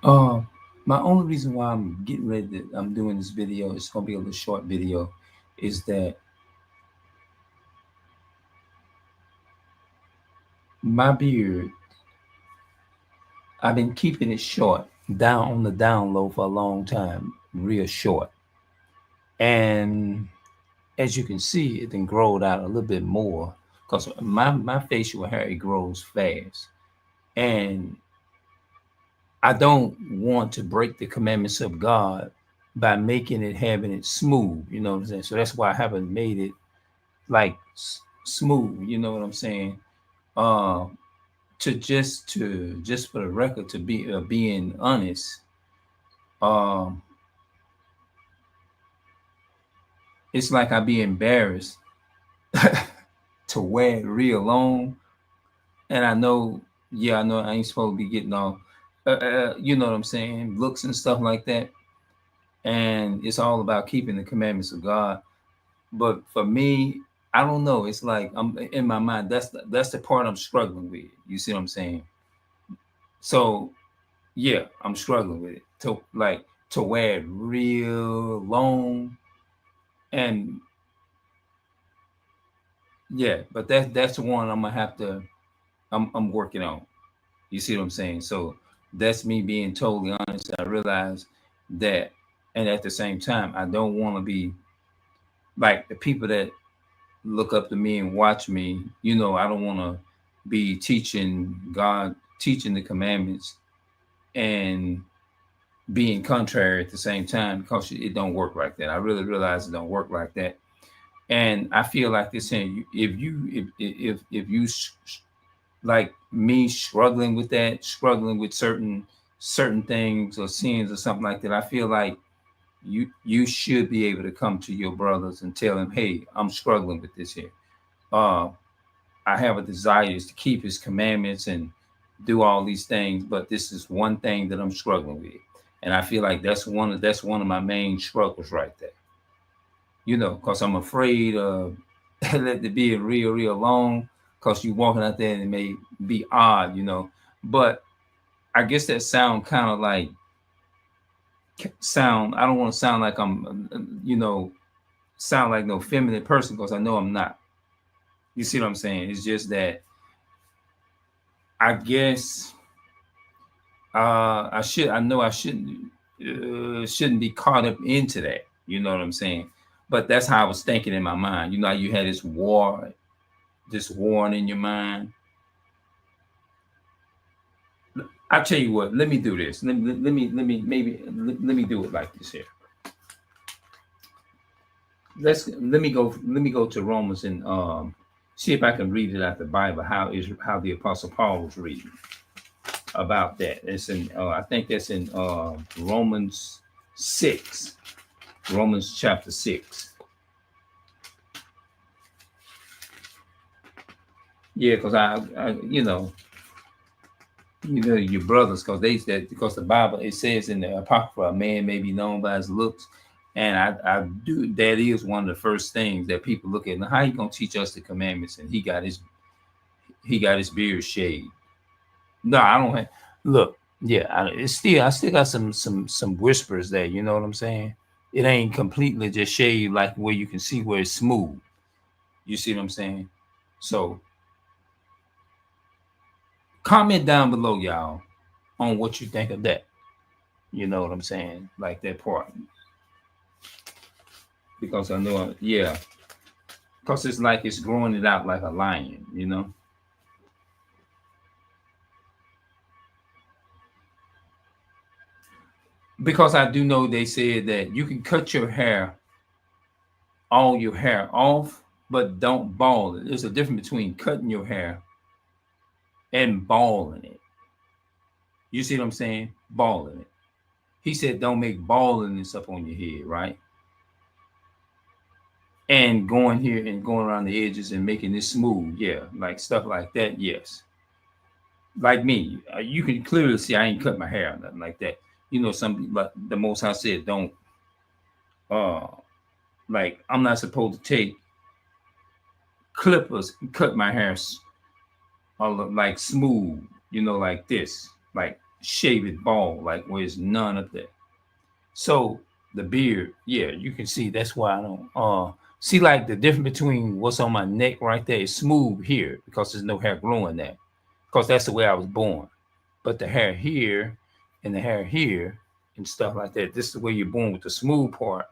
Uh, my only reason why I'm doing this video, it's gonna be a little short video, is that my beard, I've been keeping it short, down on the down low for a long time, real short. And as you can see, it then growed out a little bit more because my facial hair, it grows fast. And I don't want to break the commandments of God by making it, having it smooth, you know what I'm saying? So that's why I haven't made it like smooth, you know what I'm saying? Uh, to just for the record, to be being honest, um, it's like I be embarrassed to wear it real long, and I know, yeah, I know I ain't supposed to be getting all, you know what I'm saying, looks and stuff like that, and it's all about keeping the commandments of God. But for me, I don't know. It's like I'm in my mind. That's the part I'm struggling with. You see what I'm saying? So yeah, I'm struggling with it to wear it real long, and yeah. But that's the one I'm gonna have to. I'm working on. You see what I'm saying? So that's me being totally honest. I realize that, and at the same time, I don't want to be like the people that look up to me and watch me. You know, I don't want to be teaching God, teaching the commandments, and being contrary at the same time, because it don't work like that. I really realize it don't work like that. And I feel like this saying, if you like me struggling with that, struggling with certain things or sins or something like that, I feel like you should be able to come to your brothers and tell them, hey, I'm struggling with this here. Uh, I have a desire is to keep his commandments and do all these things, but this is one thing that I'm struggling with. And I feel like that's one of my main struggles right there. You know, because I'm afraid of let it be real long, because you walking out there and it may be odd, you know. But I guess that sound kind of like sound. I don't want to sound like I'm, you know, sound like no feminine person, because I know I'm not. You see what I'm saying? It's just that I guess I know I shouldn't be caught up into that. You know what I'm saying? But that's how I was thinking in my mind. You know, you had this warring in your mind. I tell you what, let me do this. Let me do it like this here. Let me go to Romans and see if I can read it out the Bible. How the Apostle Paul was reading about that. It's in I think that's in Romans 6, Romans chapter 6. Yeah, because I your brothers, because they said, because the Bible, it says in the Apocrypha, a man may be known by his looks, and I do, that is one of the first things that people look at. Now, how you gonna teach us the commandments and he got his beard shaved? No, I don't have. Look, yeah, I still got some whispers there. You know what I'm saying? It ain't completely just shaved like where you can see where it's smooth. You see what I'm saying? So comment down below, y'all, on what you think of that. You know what I'm saying? Like that part. Because I know, yeah. Because it's like it's growing it out like a lion, you know? Because I do know they said that you can cut all your hair off, but don't ball it. There's a difference between cutting your hair and balling it. You see what I'm saying? Balling it. He said don't make balling this up on your head, right? And going here and going around the edges and making it smooth, yeah, like stuff like that, yes. Like me, you can clearly see I ain't cut my hair or nothing like that. You know, some, but the Most High said don't. Uh, like I'm not supposed to take clippers and cut my hair like smooth. You know, like this, like shave it bald, like where it's none of that. So the beard, yeah, you can see that's why I don't see like the difference between what's on my neck right there is smooth here because there's no hair growing there. Because that's the way I was born. But the hair here and the hair here and stuff like that, this is the way you're born with the smooth part.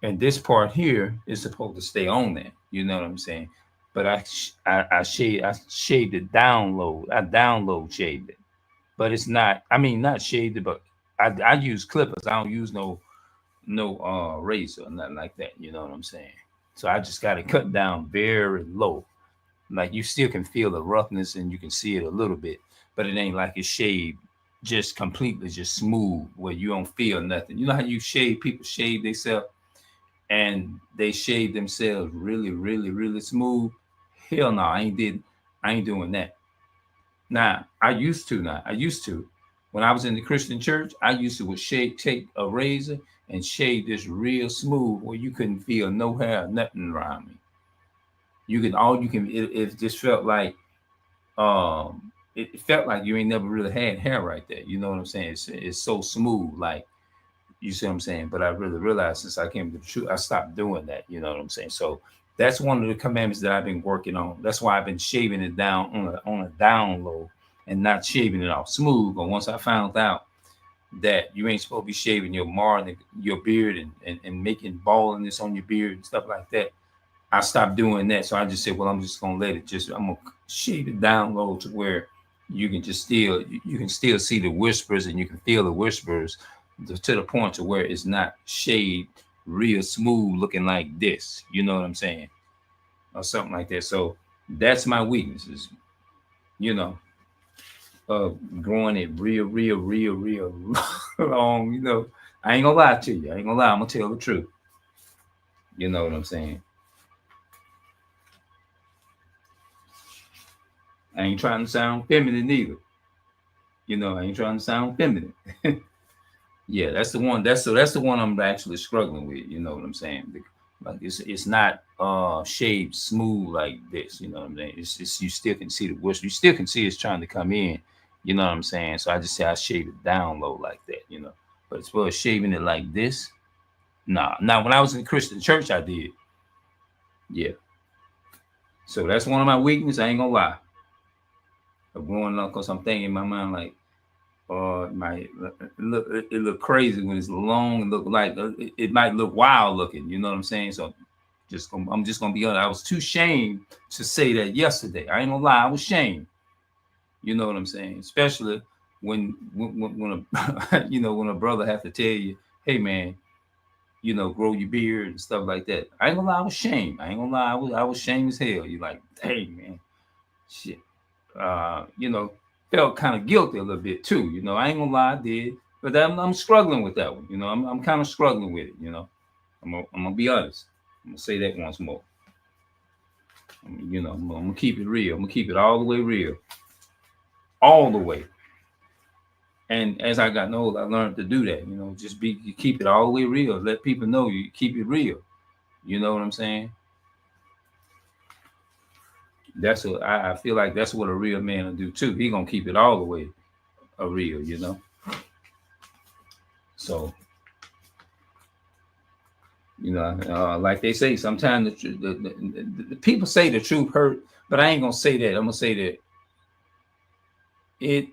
And this part here is supposed to stay on there. You know what I'm saying? But I shaved it down low. I down low shaved it. But it's not, I mean not shaved it, but I use clippers. I don't use no razor or nothing like that. You know what I'm saying? So I just got it cut down very low. Like you still can feel the roughness and you can see it a little bit, but it ain't like it's shaved just completely just smooth where you don't feel nothing. You know how you shave, people shave themselves and they shave themselves really, really, really smooth. Hell no, I ain't doing that. Now I used to when I was in the Christian church, I used to would take a razor and shave this real smooth where you couldn't feel no hair, nothing around me. It just felt like it felt like you ain't never really had hair right there. You know what I'm saying? It's so smooth, like you see what I'm saying. But I really realized since I came to the truth, I stopped doing that. You know what I'm saying? So that's one of the commandments that I've been working on. That's why I've been shaving it down on a down low and not shaving it off smooth. But once I found out that you ain't supposed to be shaving your your beard and making baldness on your beard and stuff like that, I stopped doing that. So I just said, well, I'm just gonna I'm gonna shave it down low to where you can still see the whispers and you can feel the whispers to the point to where it's not shaved real smooth looking like this. You know what I'm saying? Or something like that. So that's my weaknesses, you know, growing it real long, you know. I ain't gonna lie to you. I ain't gonna lie, I'm gonna tell the truth. You know what I'm saying? I ain't trying to sound feminine either. You know, I ain't trying to sound feminine. Yeah, that's the one. That's the one I'm actually struggling with. You know what I'm saying? Like it's not shaped smooth like this. You know what I'm saying? It's you still can see the whistle. You still can see it's trying to come in. You know what I'm saying? So I just say I shave it down low like that. You know, but as far as shaving it like this, nah. Now when I was in Christian church, I did. Yeah. So that's one of my weaknesses. I ain't gonna lie. Of growing up, cause I'm thinking in my mind like, it look crazy when it's long and look like it might look wild looking. You know what I'm saying? So I'm just gonna be honest. I was too ashamed to say that yesterday. I ain't gonna lie, I was ashamed. You know what I'm saying? Especially when a you know when a brother have to tell you, hey man, you know, grow your beard and stuff like that. I ain't gonna lie, I was ashamed. I ain't gonna lie, I was ashamed as hell. You like, hey man, shit. You know, felt kind of guilty a little bit too. You know, I ain't gonna lie, I did, but I'm struggling with that one. You know, I'm kind of struggling with it. You know, I'm gonna be honest. I'm gonna say that once more. You know, I'm gonna keep it real. I'm gonna keep it all the way real, all the way. And as I got old, I learned to do that. You know, you keep it all the way real. Let people know you keep it real. You know what I'm saying? I feel like that's what a real man will do too. He gonna keep it all the way real, you know. So, you know, like they say, sometimes the people say the truth hurt, but I ain't gonna say that. I'm gonna say that it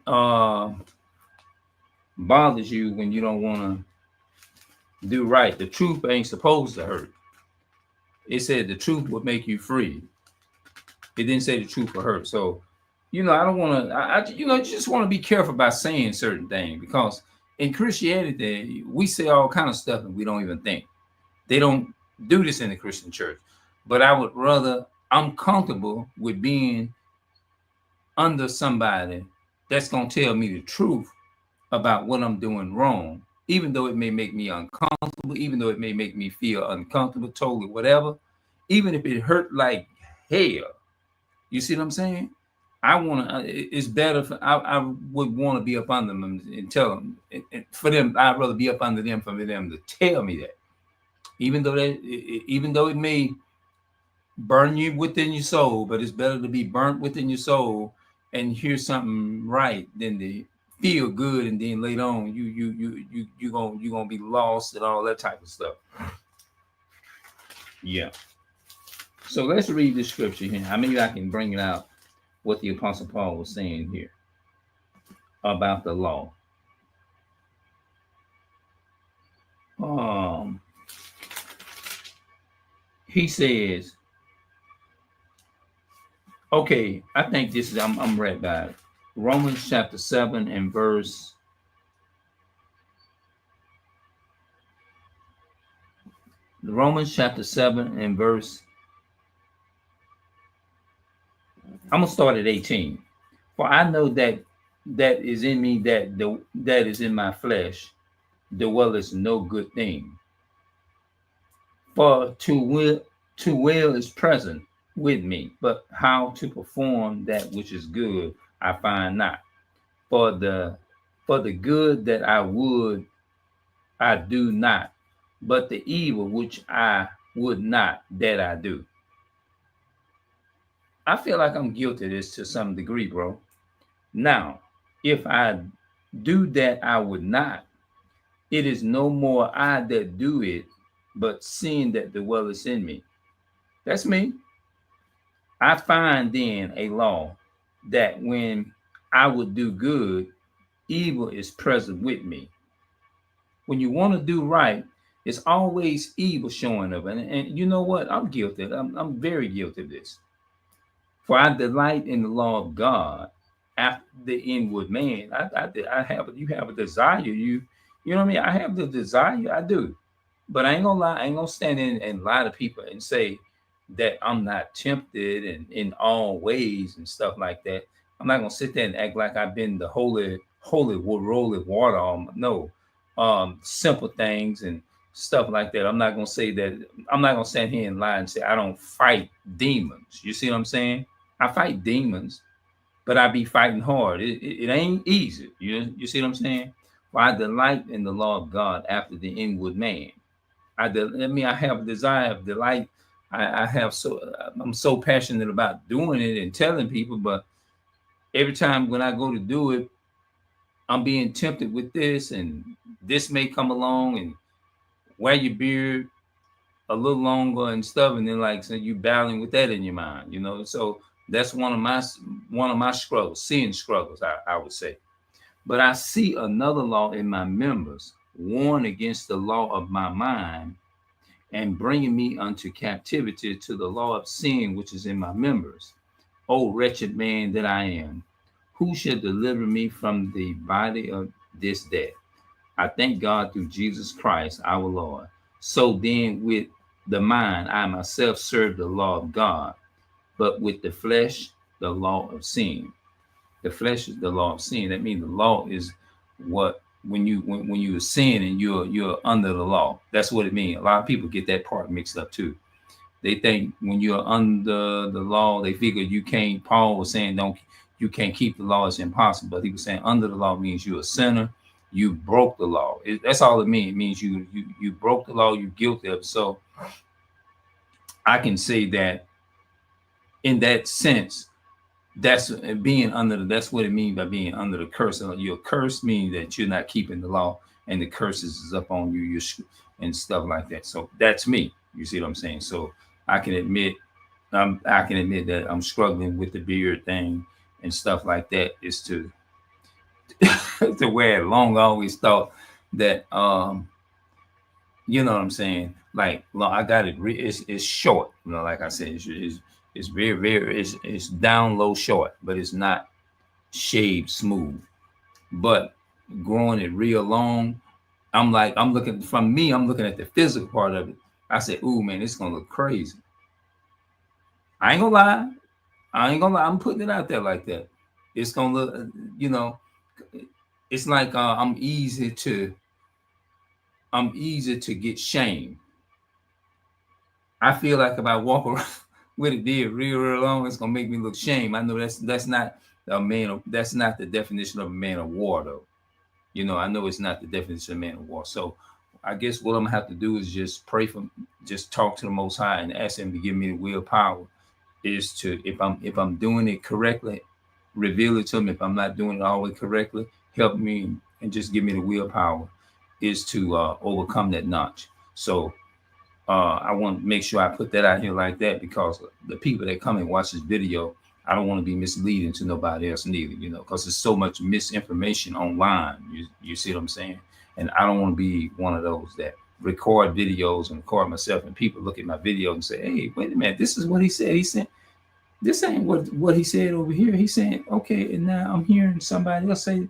bothers you when you don't want to do right. The truth ain't supposed to hurt. It said the truth would make you free. It didn't say the truth will hurt. So, you know, I don't want to. You know, you just want to be careful about saying certain things because in Christianity we say all kind of stuff and we don't even think. They don't do this in the Christian church. But I would rather, I'm comfortable with being under somebody that's going to tell me the truth about what I'm doing wrong, even though it may make me uncomfortable, even though it may make me feel uncomfortable, totally, whatever, even if it hurt like hell. You see what I'm saying? It's better I would want to be up under them and tell them, for them, I'd rather be up under them for them to tell me that. Even though it may burn you within your soul, but it's better to be burnt within your soul and hear something right than to feel good, and then later on you gonna be lost and all that type of stuff. Yeah. So let's read the scripture here. Maybe I can bring it out what the Apostle Paul was saying here about the law. He says, okay, I think this is I'm read by it. Romans chapter 7 and verse Romans chapter 7 and verse, I'm gonna start at 18. For I know that is in me, that is in my flesh, dwelleth no good thing. For to will is present with me, but how to perform that which is good I find not. For the good that I would, I do not, but the evil which I would not, that I do. I feel like I'm guilty of this to some degree, bro. Now, if I do that I would not, it is no more I that do it, but sin that dwelleth in me. That's me. I find then a law that when I would do good, evil is present with me. When you want to do right, it's always evil showing up. And you know what? I'm guilty. I'm very guilty of this. For I delight in the law of God after the inward man. I have, you have a desire. You know what I mean? I have the desire. I do. But I ain't gonna lie. I ain't gonna stand in and lie to people and say that I'm not tempted and in all ways and stuff like that. I'm not gonna sit there and act like I've been the holy roly water. No, simple things and stuff like that. I'm not gonna say that. I'm not gonna stand here and lie and say I don't fight demons. You see what I'm saying? I fight demons, but I be fighting hard. It ain't easy. You see what I'm saying? For I delight in the law of God after the inward man. I have a desire of delight. I'm so passionate about doing it and telling people, but every time when I go to do it, I'm being tempted with this, and this may come along and wear your beard a little longer and stuff, and then like so you battling with that in your mind, you know. So that's one of my struggles, sin struggles, I would say. But I see another law in my members, warn against the law of my mind, and bringing me unto captivity to the law of sin which is in my members. O wretched man that I am, who shall deliver me from the body of this death? I thank God through Jesus Christ our Lord. So then with the mind I myself serve the law of God, but with the flesh the law of sin. The flesh is the law of sin. That means the law is what when you sin and you're under the law. That's what it means. A lot of people get that part mixed up too. They think when you're under the law, they figure you can't. Paul was saying you can't keep the law. It's impossible. But he was saying under the law means you're a sinner. You broke the law. That's all it means. It means you broke the law. You're guilty of it. So I can say that in that sense, that's being under that's what it means by being under the curse. Your curse means that you're not keeping the law, and the curses is up on you, and stuff like that. So that's me. You see what I'm saying? So I can admit that I'm struggling with the beard thing and stuff like that. Is to to wear it long. I always thought that you know what I'm saying. Like I got it. It's short. You know, like I said, it's very it's down low short, but it's not shaved smooth. But growing it real long, I'm looking at the physical part of it. I said, ooh man, it's gonna look crazy. I ain't gonna lie. I'm putting it out there like that. It's gonna look, you know, it's like I'm easy to get shamed. I feel like if I walk around with it beard real long, it's gonna make me look shame. I know that's not a man. That's not the definition of a man of war, though. You know, I know it's not the definition of man of war. So I guess what I'm gonna have to do is just pray just talk to the Most High and ask Him to give me the willpower. Is to if I'm doing it correctly, reveal it to me. If I'm not doing it always correctly, help me and just give me the willpower is to overcome that notch. So I want to make sure I put that out here like that, because the people that come and watch this video, I don't want to be misleading to nobody else neither, you know, because there's so much misinformation online. You see what I'm saying? And I don't want to be one of those that record videos and record myself, and people look at my video and say, hey, wait a minute, this is what he said. He said, this ain't what he said over here. He's saying, okay, and now I'm hearing somebody else say,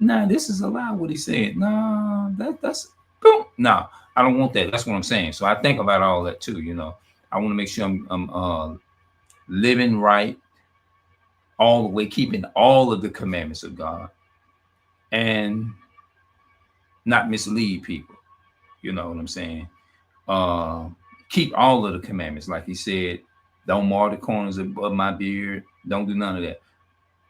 nah, this is a lie what he said. Nah, that's boom. Nah, I don't want that. That's what I'm saying. So I think about all that too, you know. I want to make sure I'm living right all the way, keeping all of the commandments of God and not mislead people. You know what I'm saying? Keep all of the commandments. Like he said, don't mar the corners of my beard. Don't do none of that.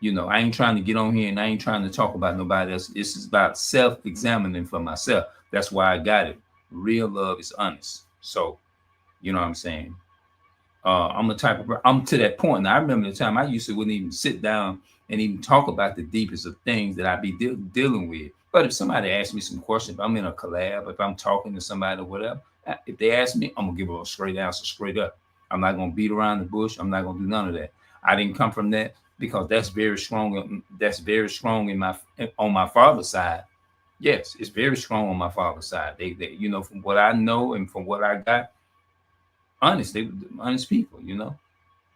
You know, I ain't trying to get on here and I ain't trying to talk about nobody else. This is about self-examining for myself. That's why I got it. Real love is honest. So, you know what I'm saying? I'm to that point. Now, I remember the time I used to wouldn't even sit down and even talk about the deepest of things that I'd be dealing with. But if somebody asks me some questions, if I'm in a collab, if I'm talking to somebody or whatever, if they ask me, I'm going to give them a straight answer, straight up. I'm not going to beat around the bush. I'm not going to do none of that. I didn't come from that, because that's very strong. That's very strong on my father's side. Yes, it's very strong on my father's side. They you know, from what I know and from what I got, honest people, you know.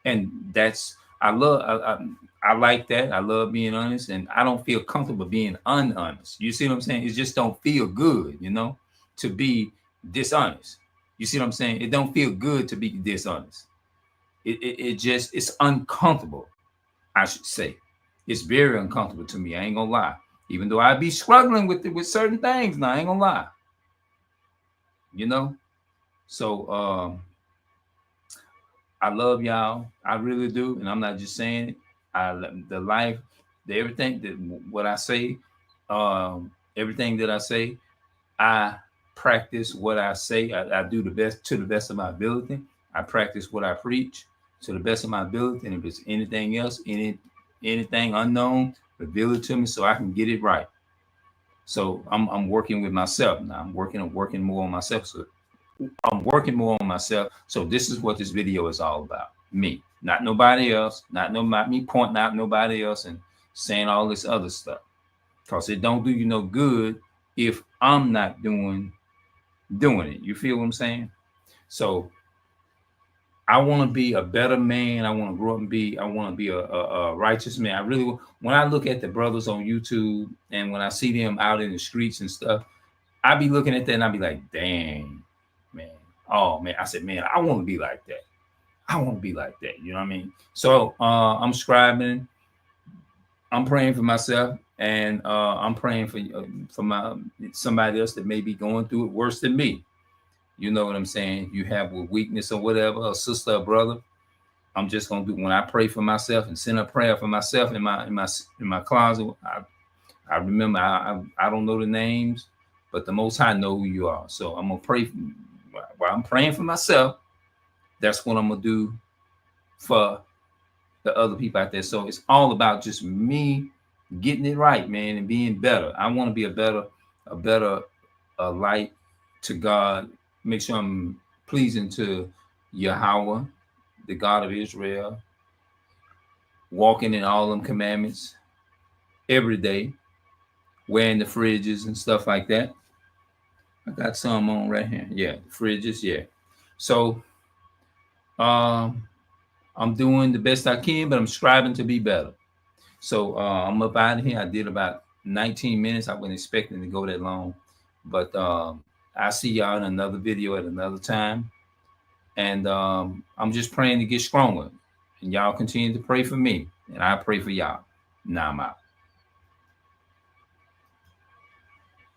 And that's I like that. I love being honest, and I don't feel comfortable being unhonest. You see what I'm saying? It just don't feel good, you know, to be dishonest. You see what I'm saying? It don't feel good to be dishonest. It's uncomfortable, I should say. It's very uncomfortable to me. I ain't gonna lie. Even though I be struggling with certain things now, I ain't gonna lie. You know? So I love y'all. I really do. And I'm not just saying it. Everything that I say, I practice what I say. I do the best to the best of my ability. I practice what I preach to the best of my ability. And if it's anything else, anything unknown, reveal it to me so I can get it right. So I'm working with myself now. I'm working more on myself. So I'm working more on myself. So this is what this video is all about. Me, not nobody else, not me pointing out nobody else and saying all this other stuff. Because it don't do you no good if I'm not doing it. You feel what I'm saying? So I want to be a better man. I want to grow up and I want to be a righteous man. I really, when I look at the brothers on YouTube and when I see them out in the streets and stuff, I be looking at that and I be like, dang, man. Oh, man. I said, man, I want to be like that. I want to be like that. You know what I mean? So I'm scribing. I'm praying for myself, and I'm praying for somebody else that may be going through it worse than me. You know what I'm saying? You have a weakness or whatever, a sister or brother. I'm just gonna do, when I pray for myself and send a prayer for myself in my closet. I remember I don't know the names, but the Most High know who you are. So I'm gonna pray while I'm praying for myself. That's what I'm gonna do for the other people out there. So it's all about just me getting it right, man, and being better. I want to be a better light to God. Make sure I'm pleasing to Yahweh, the God of Israel, walking in all them commandments every day, wearing the fridges and stuff like that. I got some on right here. Yeah, fridges, yeah. So I'm doing the best I can, but I'm striving to be better. So I'm up out of here. I did about 19 minutes. I wasn't expecting to go that long, but I'll see y'all in another video at another time. And I'm just praying to get stronger. And y'all continue to pray for me. And I pray for y'all. Now I'm out.